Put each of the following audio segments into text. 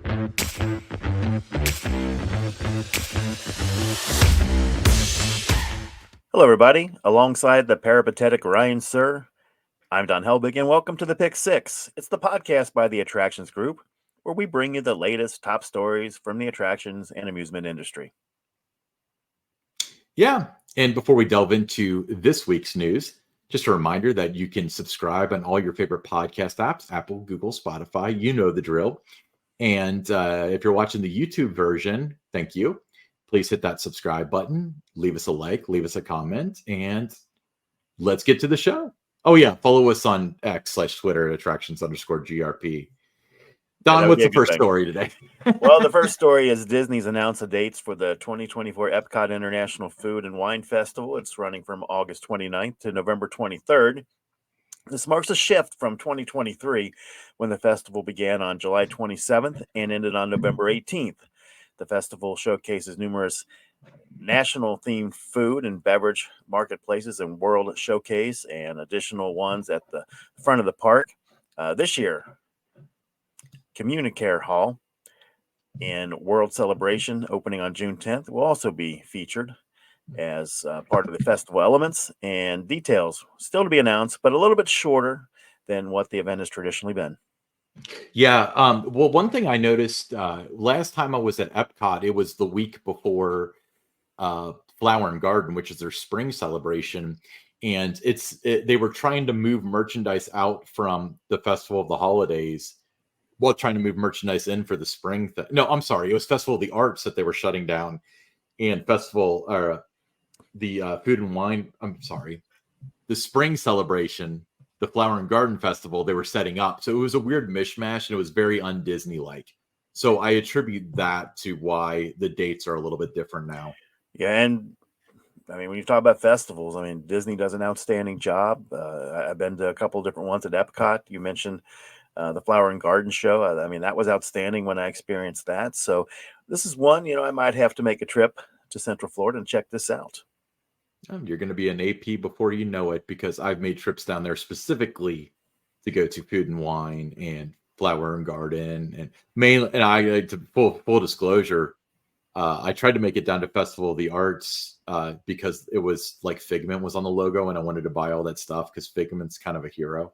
Hello, everybody. Alongside the peripatetic Ryan Sir, I'm Don Helbig, and welcome to the Pick Six. It's the podcast by the Attractions Group, where we bring you the latest top stories from the attractions and amusement industry. Yeah. And before we delve into this week's news, just a reminder that you can subscribe on all your favorite podcast apps, Apple, Google, Spotify, you know the drill. And if you're watching the YouTube version, thank you. Please hit that subscribe button, leave us a like, leave us a comment, and let's get to the show. Oh, yeah. Follow us on X/Twitter at attractions_GRP. Don, what's the first story today? Well, the first story is Disney's announced the dates for the 2024 Epcot International Food and Wine Festival. It's running from August 29th to November 23rd. This marks a shift from 2023, when the festival began on July 27th and ended on November 18th. The festival showcases numerous national-themed food and beverage marketplaces and World Showcase and additional ones at the front of the park. This year, Communicare Hall and World Celebration, opening on June 10th, will also be featured as part of the festival elements, and details still to be announced, but a little bit shorter than what the event has traditionally been. Yeah. Well, one thing I noticed last time I was at Epcot, it was the week before Flower and Garden, which is their spring celebration. And they were trying to move merchandise out from the Festival of the Holidays, while trying to move merchandise in for the spring. No, I'm sorry. It was Festival of the Arts that they were shutting down, and the Food and Wine. I'm sorry. The spring celebration, the Flower and Garden Festival, they were setting up. So it was a weird mishmash, and it was very un-Disney-like. So I attribute that to why the dates are a little bit different now. Yeah, and I mean, when you talk about festivals, I mean, Disney does an outstanding job. I've been to a couple of different ones at Epcot. You mentioned the Flower and Garden Show. I mean, that was outstanding when I experienced that. So this is one, I might have to make a trip to Central Florida and check this out. You're going to be an AP before you know it, because I've made trips down there specifically to go to Food and Wine and Flower and Garden, and mainly. And I, to full disclosure, I tried to make it down to Festival of the Arts because it was like Figment was on the logo, and I wanted to buy all that stuff because Figment's kind of a hero.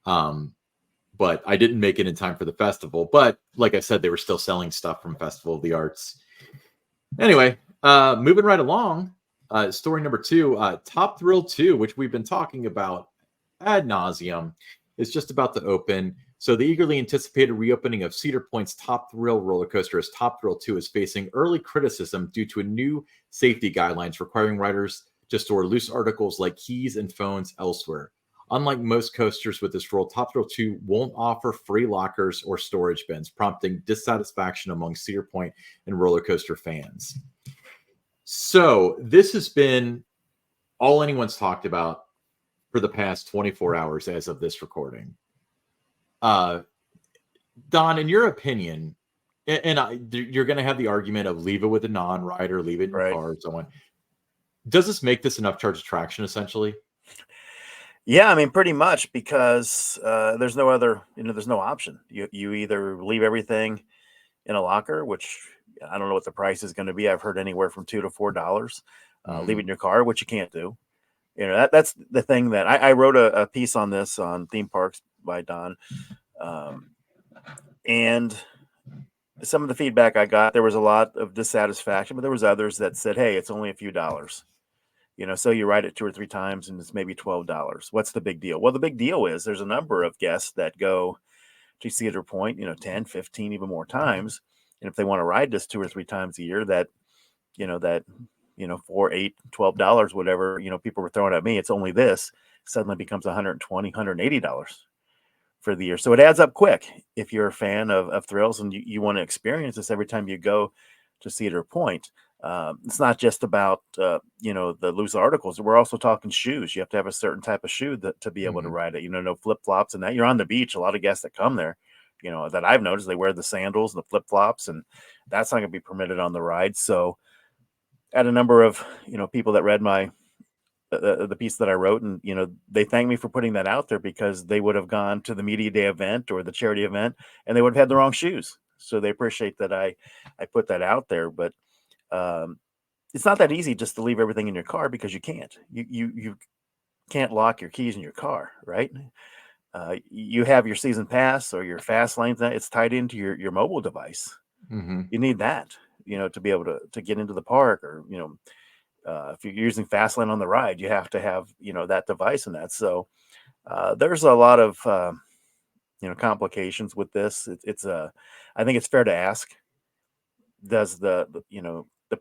But I didn't make it in time for the festival. But like I said, they were still selling stuff from Festival of the Arts. Anyway, moving right along. Story number 2, Top Thrill 2, which we've been talking about ad nauseum, is just about to open. So the eagerly anticipated reopening of Cedar Point's Top Thrill roller coaster as Top Thrill 2 is facing early criticism due to a new safety guidelines requiring riders to store loose articles like keys and phones elsewhere. Unlike most coasters with this rule, Top Thrill 2 won't offer free lockers or storage bins, prompting dissatisfaction among Cedar Point and roller coaster fans. So this has been all anyone's talked about for the past 24 hours as of this recording. Don, in your opinion, you're going to have the argument of leave it with a non-rider, leave it in your car, and so on. Does this make this an upcharge attraction, essentially? Yeah, I mean, pretty much, because there's no other, there's no option. You either leave everything in a locker, which I don't know what the price is going to be. I've heard anywhere from $2 to $4. Leave it in your car, which you can't do. That's the thing that I wrote a piece on this on theme parks by Don. And some of the feedback I got, there was a lot of dissatisfaction, but there was others that said, hey, it's only a few dollars. So you ride it 2 or 3 times and it's maybe $12. What's the big deal? Well, the big deal is there's a number of guests that go to Cedar Point, 10, 15, even more times. And if they want to ride this 2 or 3 times a year, $4, $8, $12, whatever, people were throwing at me, it's only this, suddenly becomes $120, $180 for the year. So it adds up quick if you're a fan of thrills and you want to experience this every time you go to Cedar Point. It's not just about, the loose articles. We're also talking shoes. You have to have a certain type of shoe to be able to ride it, no flip-flops and that. You're on the beach. A lot of guests that come there, that I've noticed, they wear the sandals and the flip-flops, and that's not going to be permitted on the ride. So at a number of, people that read the piece that I wrote, and, they thanked me for putting that out there, because they would have gone to the media day event or the charity event and they would have had the wrong shoes. so they appreciate that I put that out there. But um, it's not that easy just to leave everything in your car, because you can't. You can't lock your keys in your car, right? You have your season pass or your fast lanes. It's tied into your mobile device. Hmm. You need that, to be able to get into the park, or if you're using Fastlane on the ride, you have to have that device and that. So there's a lot of complications with this. I think it's fair to ask: does the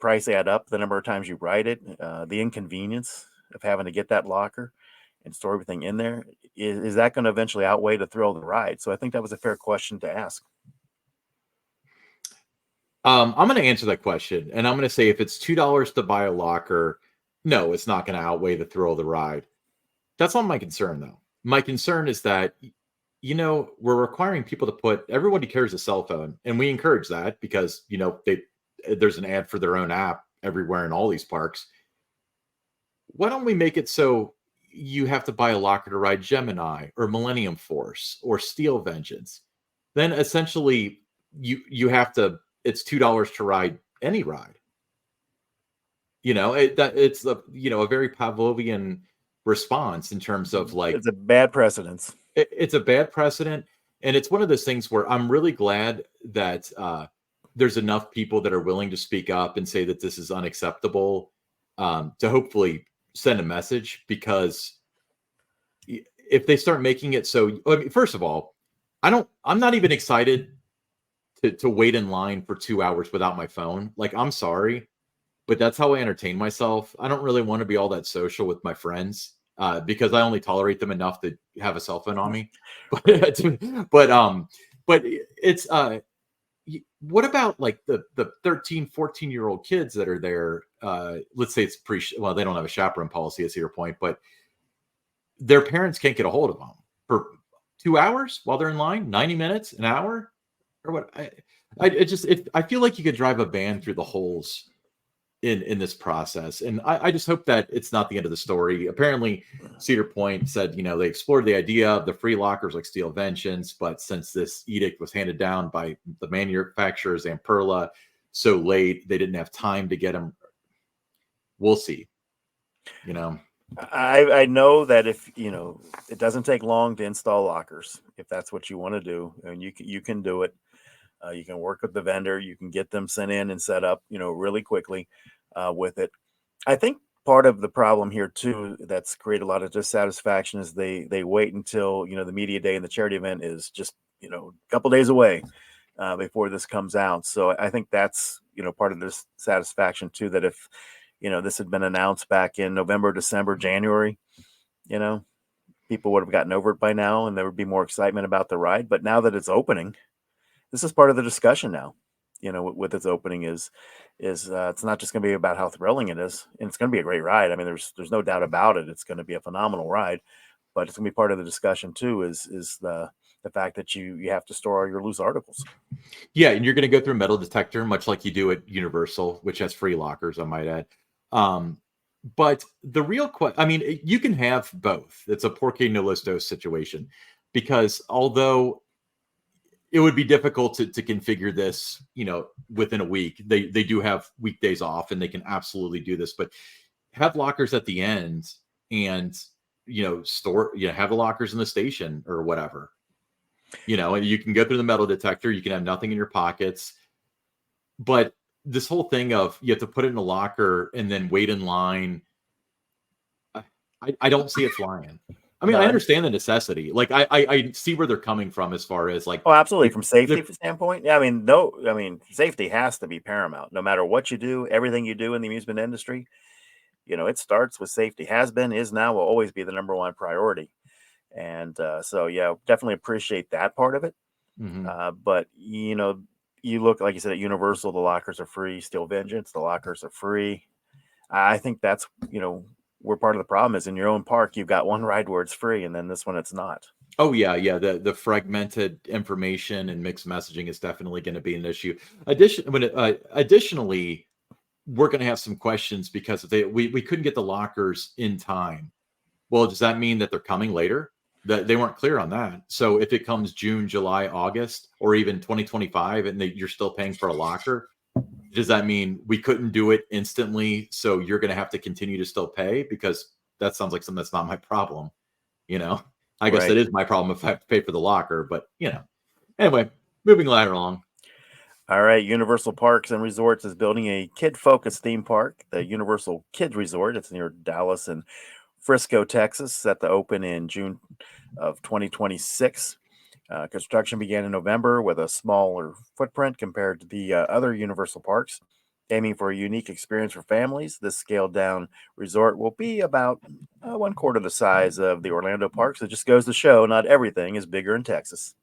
price add up? The number of times you ride it, the inconvenience of having to get that locker and store everything in there, is that going to eventually outweigh the thrill of the ride? So I think that was a fair question to ask. I'm going to answer that question, and I'm going to say if it's $2 to buy a locker, no, it's not going to outweigh the thrill of the ride. That's not my concern, though. My concern is that, we're requiring people to put everybody carries a cell phone, and we encourage that because there's an ad for their own app everywhere in all these parks. Why don't we make it so you have to buy a locker to ride Gemini or Millennium Force or Steel Vengeance? Then essentially you have to. It's $2 to ride any ride. It's a very Pavlovian response in terms of like It's a bad precedence. it's a bad precedent, and it's one of those things where I'm really glad that there's enough people that are willing to speak up and say that this is unacceptable, to hopefully send a message. Because if they start making it so, I mean, first of all, I'm not even excited to wait in line for 2 hours without my phone. Like, I'm sorry, but that's how I entertain myself. I don't really want to be all that social with my friends, because I only tolerate them enough to have a cell phone on me. But but it's what about like the 13, 14-year-old kids that are there? Let's say it's well, they don't have a chaperone policy, is your point, but their parents can't get a hold of them for 2 hours while they're in line, 90 minutes, an hour, or what? I feel like you could drive a van through the holes in this process, and I just hope that it's not the end of the story. Apparently Cedar Point said they explored the idea of the free lockers like Steel Vengeance, but since this edict was handed down by the manufacturers and Perla so late, they didn't have time to get them. We'll see. I know that if it doesn't take long to install lockers, if that's what you want to do, and you can do it. You can work with the vendor. You can get them sent in and set up, really quickly with it. I think part of the problem here too, that's created a lot of dissatisfaction, is they wait until the media day and the charity event is just a couple days away before this comes out. So I think that's part of this satisfaction too. That if this had been announced back in November, December, January, you know, people would have gotten over it by now, and there would be more excitement about the ride. But now that it's opening, this is part of the discussion now. With its opening is it's not just going to be about how thrilling it is, and it's going to be a great ride. I mean, there's no doubt about it. It's going to be a phenomenal ride, but it's going to be part of the discussion too. Is the fact that you have to store all your loose articles. Yeah, and you're going to go through a metal detector, much like you do at Universal, which has free lockers, I might add. But the real question, I mean, you can have both. It's a porque no los dos situation, because although it would be difficult to configure this, within a week, they do have weekdays off and they can absolutely do this, but have lockers at the end and, store, have the lockers in the station or whatever, and you can go through the metal detector, you can have nothing in your pockets. But this whole thing of you have to put it in a locker and then wait in line, I don't see it flying. I mean, No, I understand the necessity. Like, I see where they're coming from as far as like, oh, absolutely. From safety the standpoint, yeah. I mean, safety has to be paramount. No matter what you do, everything you do in the amusement industry, it starts with safety. Has been, is now, will always be the number one priority. And so, yeah, definitely appreciate that part of it. Mhm. But you look, like you said, at Universal, the lockers are free. Steel Vengeance, the lockers are free. I think that's where part of the problem is. In your own park, you've got one ride where it's free, and then this one it's not. Oh yeah. The fragmented information and mixed messaging is definitely going to be an issue. Additionally, we're going to have some questions because if we couldn't get the lockers in time. Well, does that mean that they're coming later? They weren't clear on that. So if it comes June, July, August, or even 2025, and you're still paying for a locker, does that mean we couldn't do it instantly? So you're going to have to continue to still pay? Because that sounds like something that's not my problem. I guess Right. that is my problem if I have to pay for the locker. But anyway, moving right along. All right, Universal Parks and Resorts is building a kid-focused theme park, the Universal Kids Resort. It's near Dallas and Frisco, Texas, set to open in June of 2026. Construction began in November with a smaller footprint compared to the other Universal parks. Aiming for a unique experience for families, this scaled-down resort will be about 1/4 the size of the Orlando parks. It just goes to show not everything is bigger in Texas.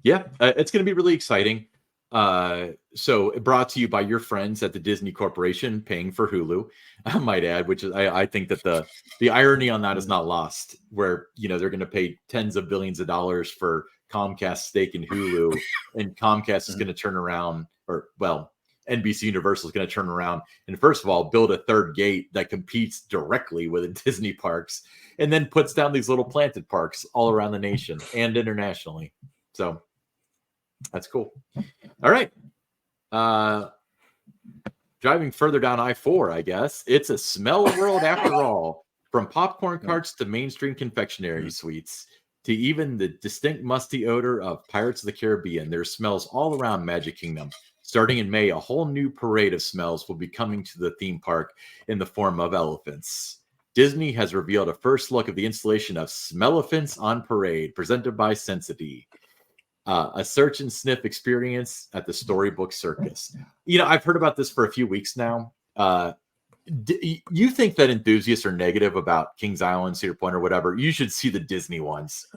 Yeah, it's going to be really exciting. So brought to you by your friends at the Disney Corporation, paying for Hulu, I might add, which is I think that the irony on that is not lost, where they're going to pay tens of billions of dollars for Comcast stake in Hulu, and Comcast is going to turn around, NBC Universal is going to turn around and first of all build a third gate that competes directly with the Disney parks, and then puts down these little planted parks all around the nation and internationally. So that's cool. All right. Driving further down I-4, I guess. It's a smell world after all. From popcorn carts to mainstream confectionery sweets to even the distinct musty odor of Pirates of the Caribbean, there's smells all around Magic Kingdom. Starting in May, a whole new parade of smells will be coming to the theme park in the form of elephants. Disney has revealed a first look of the installation of Smellephants on Parade, presented by Sensity. A search and sniff experience at the Storybook Circus. I've heard about this for a few weeks now. You think that enthusiasts are negative about Kings Island, Cedar Point, or whatever? You should see the Disney ones.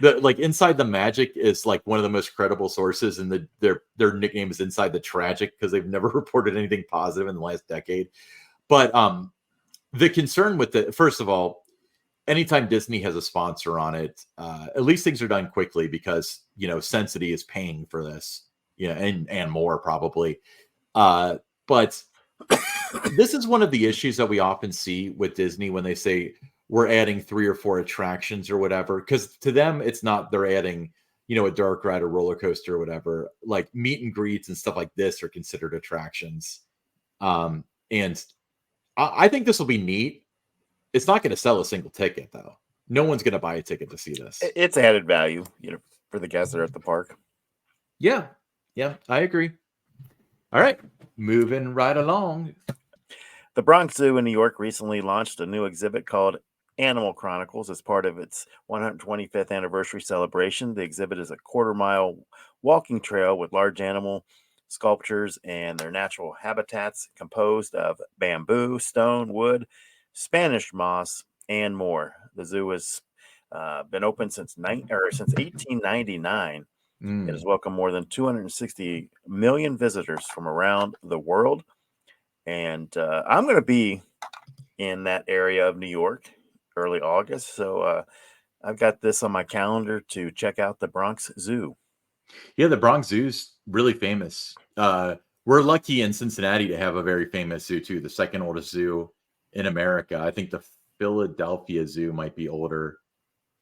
Inside the Magic is like one of the most credible sources, and their nickname is Inside the Tragic because they've never reported anything positive in the last decade. But the concern with it, first of all, anytime Disney has a sponsor on it, at least things are done quickly because Sensity is paying for this, and more probably. But this is one of the issues that we often see with Disney when they say we're adding 3 or 4 attractions or whatever, because to them it's not they're adding a dark ride or roller coaster or whatever. Like meet and greets and stuff like this are considered attractions, and I think this will be neat. It's not going to sell a single ticket, though. No one's going to buy a ticket to see this. It's added value, for the guests that are at the park. Yeah, I agree. All right, moving right along. The Bronx Zoo in New York recently launched a new exhibit called Animal Chronicles as part of its 125th anniversary celebration. The exhibit is a 1/4-mile walking trail with large animal sculptures and their natural habitats composed of bamboo, stone, wood, Spanish moss, and more. The zoo has been open since 1899. It has welcomed more than 260 million visitors from around the world. And I'm going to be in that area of New York early August. So I've got this on my calendar to check out the Bronx Zoo. Yeah, the Bronx Zoo's really famous. We're lucky in Cincinnati to have a very famous zoo, too. The second oldest zoo in America. I think the Philadelphia Zoo might be older.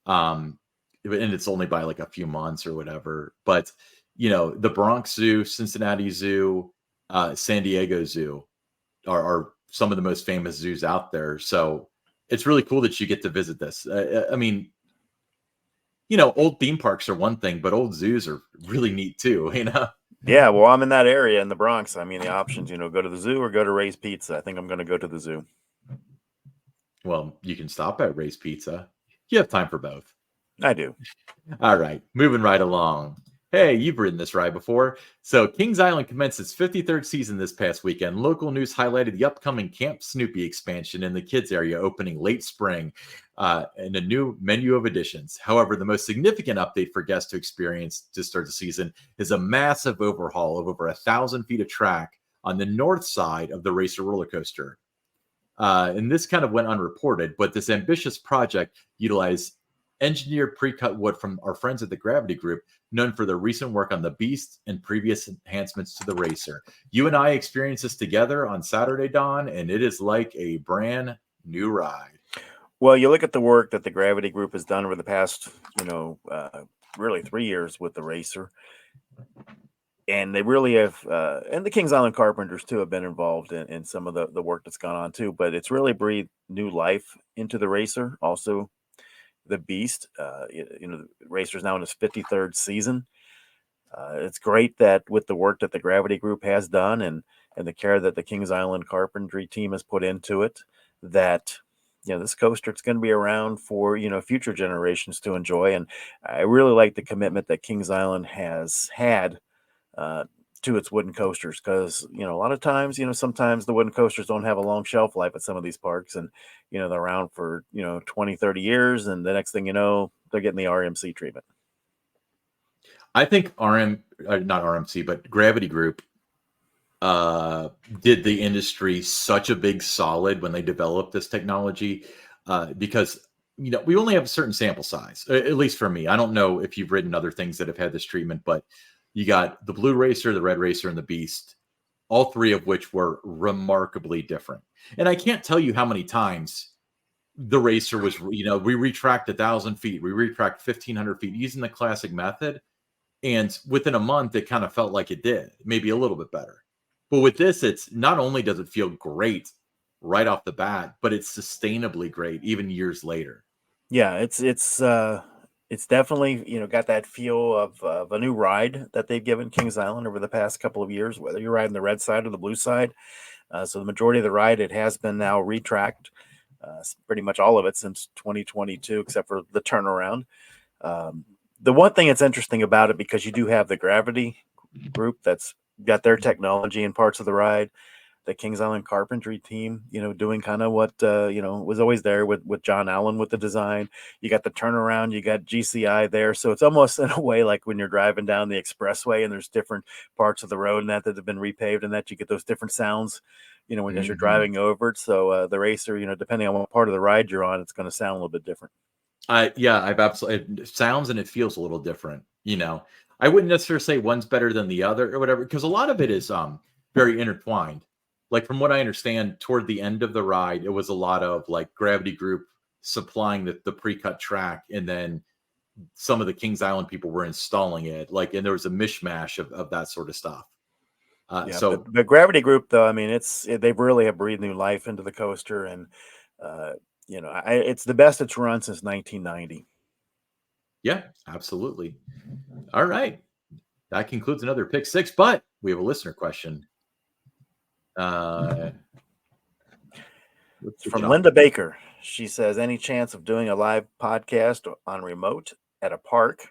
And it's only by like a few months or whatever. But, the Bronx Zoo, Cincinnati Zoo, San Diego Zoo are some of the most famous zoos out there. So it's really cool that you get to visit this. I mean, old theme parks are one thing, but old zoos are really neat too, Yeah, well, I'm in that area in the Bronx. I mean, the options, go to the zoo or go to Ray's Pizza. I think I'm going to go to the zoo. Well, you can stop at Ray's Pizza. You have time for both. I do. All right, moving right along. Hey, you've ridden this ride before. So Kings Island commenced its 53rd season this past weekend. Local news highlighted the upcoming Camp Snoopy expansion in the kids area opening late spring and a new menu of additions. However, the most significant update for guests to experience to start the season is a massive overhaul of over 1,000 feet of track on the north side of the Racer roller coaster. And this kind of went unreported, but this ambitious project utilized engineered pre-cut wood from our friends at the Gravity Group, known for their recent work on the Beast and previous enhancements to the Racer. You and I experienced this together on Saturday, Don, and it is like a brand new ride. Well, you look at the work that the Gravity Group has done over the past, really 3 years with the racer, and they really have, and the Kings Island Carpenters too have been involved in some of the work that's gone on too. But it's really breathed new life into the racer. Also, the Beast, the racer's now in his 53rd season. It's great that with the work that the Gravity Group has done and the care that the Kings Island Carpentry team has put into it, that this coaster it's going to be around for future generations to enjoy. And I really like the commitment that Kings Island has had uh, to its wooden coasters, because a lot of times sometimes the wooden coasters don't have a long shelf life at some of these parks, and they're around for 20, 30 years, and the next thing you know they're getting the RMC treatment. I think not RMC, but Gravity Group did the industry such a big solid when they developed this technology, because we only have a certain sample size, at least for me. I don't know if you've ridden other things that have had this treatment, but you got the Blue Racer, the Red Racer, and the Beast, all three of which were remarkably different. And I can't tell you how many times the Racer was, we retract 1,000 feet, we retract 1,500 feet using the classic method. And within a month, it kind of felt like it did, maybe a little bit better. But with this, it's not only does it feel great right off the bat, but it's sustainably great even years later. Yeah, it's definitely got that feel of a new ride that they've given Kings Island over the past couple of years, whether you're riding the red side or the blue side. So the majority of the ride, it has been now retracked, pretty much all of it since 2022, except for the turnaround. The one thing that's interesting about it, because you do have the Gravity Group that's got their technology in parts of the ride, the Kings Island Carpentry team, doing kind of what, was always there with John Allen with the design. You got the turnaround, you got GCI there. So it's almost in a way like when you're driving down the expressway and there's different parts of the road and that have been repaved, and that you get those different sounds, as you're driving over it. So the racer, depending on what part of the ride you're on, it's going to sound a little bit different. I've absolutely, it sounds and it feels a little different. I wouldn't necessarily say one's better than the other or whatever, because a lot of it is very intertwined. Like from what I understand, toward the end of the ride, it was a lot of like Gravity Group supplying the pre-cut track, and then some of the Kings Island people were installing it. And there was a mishmash of that sort of stuff. So the Gravity Group, though, I mean, they've really have breathed new life into the coaster, and it's the best it's run since 1990. Yeah, absolutely. All right, that concludes another Pick Six, but we have a listener question. From Linda Baker. She says, any chance of doing a live podcast on remote at a park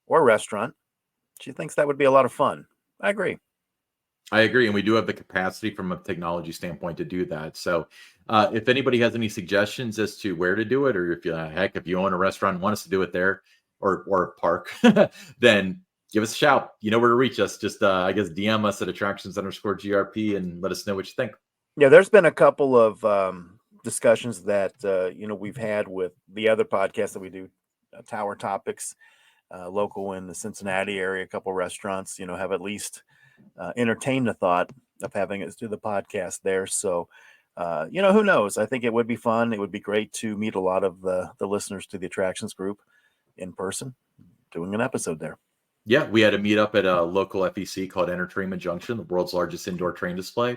or restaurant? She thinks that would be a lot of fun. I agree. And we do have the capacity from a technology standpoint to do that. So if anybody has any suggestions as to where to do it, or if you own a restaurant and want us to do it there or a park, then give us a shout. You know where to reach us. Just I guess DM us at attractions_GRP and let us know what you think. Yeah, there's been a couple of discussions that we've had with the other podcasts that we do, Tower Topics, local in the Cincinnati area. A couple restaurants have at least entertained the thought of having us do the podcast there. So who knows? I think it would be fun. It would be great to meet a lot of the listeners to the Attractions Group in person, doing an episode there. Yeah, we had a meetup at a local FEC called Entertainment Junction, the world's largest indoor train display.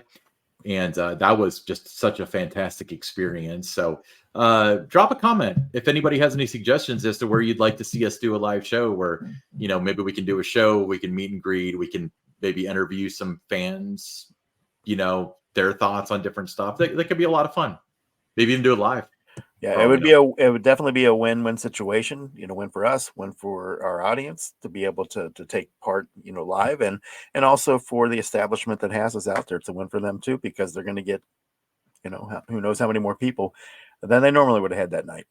And that was just such a fantastic experience. So drop a comment if anybody has any suggestions as to where you'd like to see us do a live show, where, maybe we can do a show, we can meet and greet, we can maybe interview some fans, their thoughts on different stuff. That could be a lot of fun. Maybe even do it live. Yeah, it would definitely be a win-win situation, win for us, win for our audience to be able to take part, live, and also for the establishment that has us out there. It's a win for them too, because they're going to get, who knows how many more people than they normally would have had that night.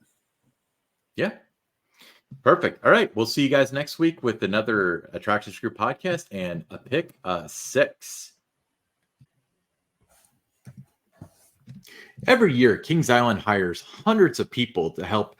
Yeah. Perfect. All right. We'll see you guys next week with another Attractions Group podcast and a Pick 6. Every year, Kings Island hires hundreds of people to help